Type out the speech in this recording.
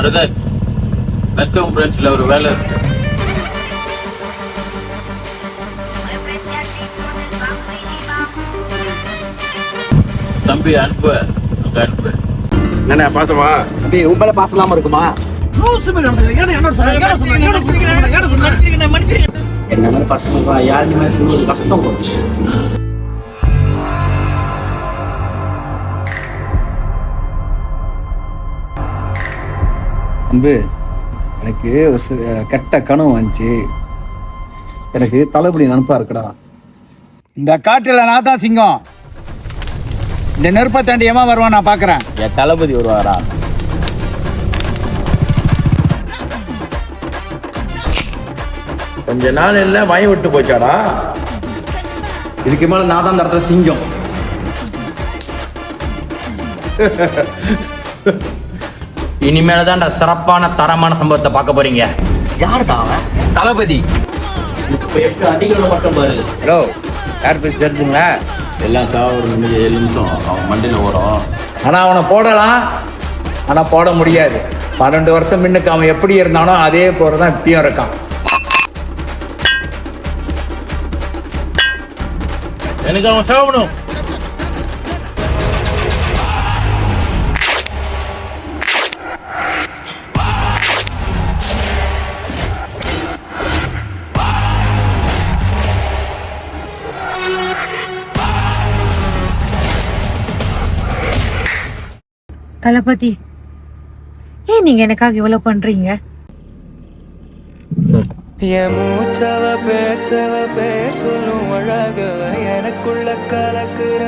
Brother, மெத்தம் பிரான்ச்ல ஒரு வேலை இருக்கு. தம்பி அனுப்பு, அங்க அனுப்பு. என்ன பாசமா தம்பி உங்களை பாசலாம இருக்குமா? என்ன மாதிரி பசங்க யாருமே கஷ்டம் போச்சு. அன்பு, எனக்கு ஒரு கெட்ட கனவு வந்துச்சு. எனக்கு தளபதி நினப்பா இருக்குடா. இந்த காட்டுல நான் தான் சிங்கம். இந்த நெருப்பை தாண்டி ஏமா வருவான் நான் பாக்குறேன். என் தளபதி வருவாரா? கொஞ்ச நாள் இல்ல மயம் விட்டு போச்சாடா. இதுக்கு மேல நான் தான் இந்த இடத்துல சிங்கம். இனிமேல தான்டா சிறப்பான தரமான சம்பவத்தை பார்க்க போறீங்க. யாருடா அவன்? தளபதி. இப்ப எப்படி அடிக்கணும் மட்டும் பாரு. ஹலோ, யார் பேசி தெரிஞ்சுங்களா? எல்லாம் சாவ ஒரு 7 நிமிஷம் அவன் மண்டியில ஓடும். ஆனா அவனை போடலாம், ஆனா போட முடியாது. 12 வருஷம் முன்னுக்கு அவன் எப்படி இருந்தானோ அதே போலதான் இப்பயும் இருக்கான். எனக்கு அவன் சாவணும். தளபதி, ஏன் நீங்க எனக்காக இவ்வளவு பண்றீங்க? என் மூச்சவ பேச்சவ பேர் சொல்லும் அழகவ எனக்குள்ள கலக்குற